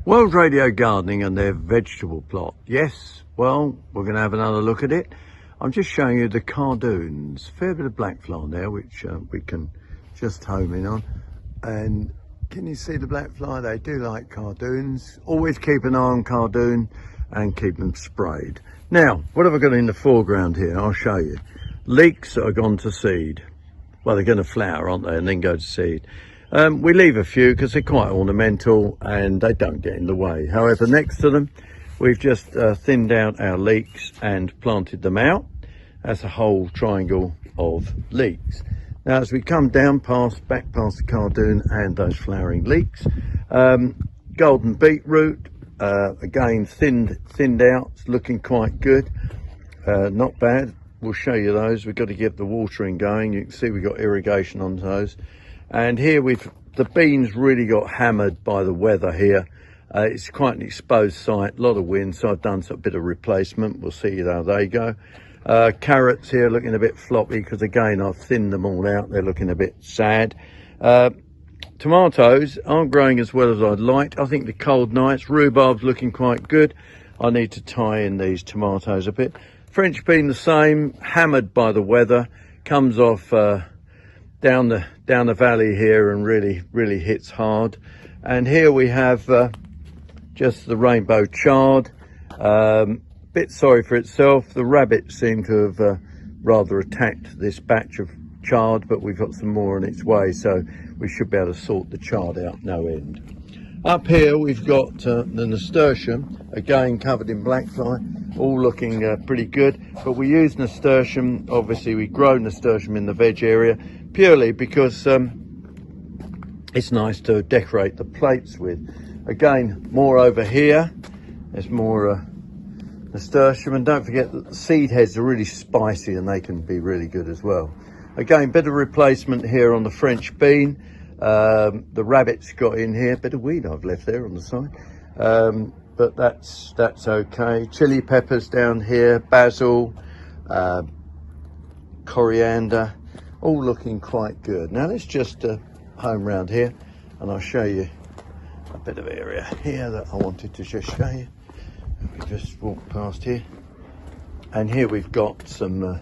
World Radio Gardening and their vegetable plot. Yes, well, we're going to have another look at it. I'm just showing you the cardoons. Fair bit of black fly on there, which we can just home in on. And can you see the black fly? They do like cardoons. Always keep an eye on cardoon and keep them sprayed. Now, what have I got in the foreground here? I'll show you. Leeks that are gone to seed. Well, they're going to flower, aren't they, and then go to seed. We leave a few because they're quite ornamental and they don't get in the way. However, next to them, we've just thinned out our leeks and planted them out. That's a whole triangle of leeks. Now, as we come down back past the cardoon and those flowering leeks, golden beetroot, again thinned out, it's looking quite good, not bad. We'll show you those. We've got to get the watering going. You can see we've got irrigation on those. And here the beans really got hammered by the weather here. It's quite an exposed site, a lot of wind, so I've done a bit of replacement. We'll see how they go. Carrots here looking a bit floppy because again I've thinned them all out. They're looking a bit sad. Tomatoes aren't growing as well as I'd like. I think the cold nights, rhubarb's looking quite good. I need to tie in these tomatoes a bit. French bean the same, hammered by the weather, comes off down the valley here and really hits hard. And here we have just the rainbow chard, bit sorry for itself. The rabbits seem to have rather attacked this batch of chard, but we've got some more on its way, so we should be able to sort the chard out no end. Up here we've got the nasturtium, again covered in black fly, all looking pretty good. But we use nasturtium, obviously we grow nasturtium in the veg area purely because it's nice to decorate the plates with. Again, more over here, there's more nasturtium, and don't forget that the seed heads are really spicy and they can be really good as well. Again, bit of replacement here on the French bean. The rabbits got in here, bit of weed I've left there on the side, but that's okay. Chili peppers down here, basil, coriander, all looking quite good. Now let's just home round here and I'll show you a bit of area here that I wanted to just show you. We just walk past here, and here we've got some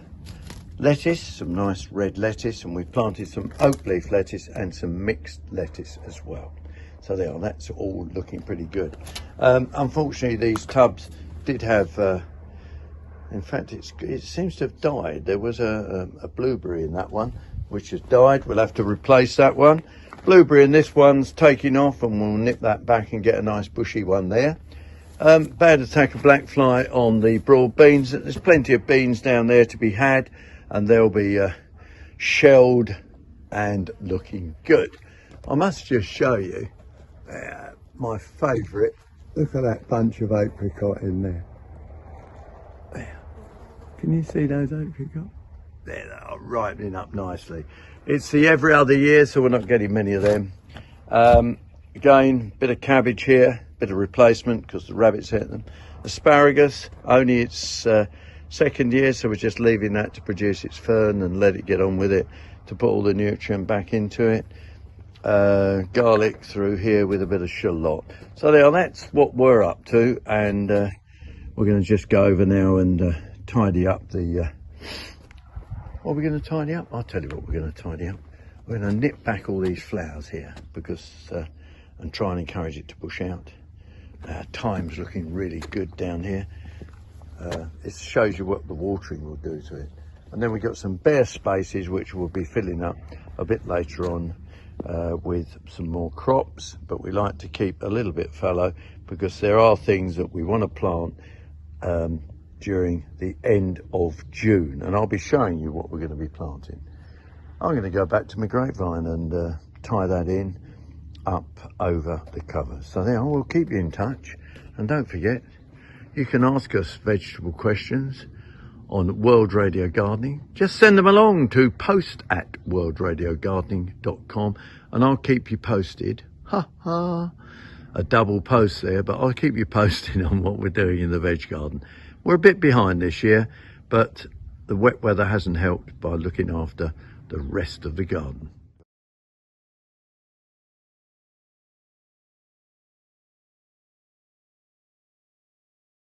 lettuce, some nice red lettuce, and we've planted some oak leaf lettuce and some mixed lettuce as well. So there, that's all looking pretty good. Unfortunately, these tubs did have, in fact, it seems to have died. There was a blueberry in that one, which has died. We'll have to replace that one. Blueberry in this one's taking off, and we'll nip that back and get a nice bushy one there. Bad attack of black fly on the broad beans. There's plenty of beans down there to be had, and they'll be shelled and looking good. I must just show you my favourite. Look at that bunch of apricot in there. There. Can you see those apricot? There, they are ripening up nicely. It's the every other year, so we're not getting many of them. Again, bit of cabbage here, bit of replacement because the rabbits hit them. Asparagus, only its second year, so we're just leaving that to produce its fern and let it get on with it to put all the nutrient back into it. Garlic through here with a bit of shallot. So there, that's what we're up to, and we're going to just go over now and tidy up the what are we going to tidy up? I'll tell you what we're going to tidy up. We're going to nip back all these flowers here because and try and encourage it to push out. Thyme's looking really good down here. It shows you what the watering will do to it. And then we've got some bare spaces which we'll be filling up a bit later on with some more crops, but we like to keep a little bit fallow because there are things that we want to plant during the end of June, and I'll be showing you what we're going to be planting. I'm going to go back to my grapevine and tie that in up over the cover. So there, we'll keep you in touch, and don't forget, you can ask us vegetable questions on World Radio Gardening. Just send them along to post@worldradiogardening.com and I'll keep you posted. Ha ha, a double post there, but I'll keep you posted on what we're doing in the veg garden. We're a bit behind this year, but the wet weather hasn't helped by looking after the rest of the garden.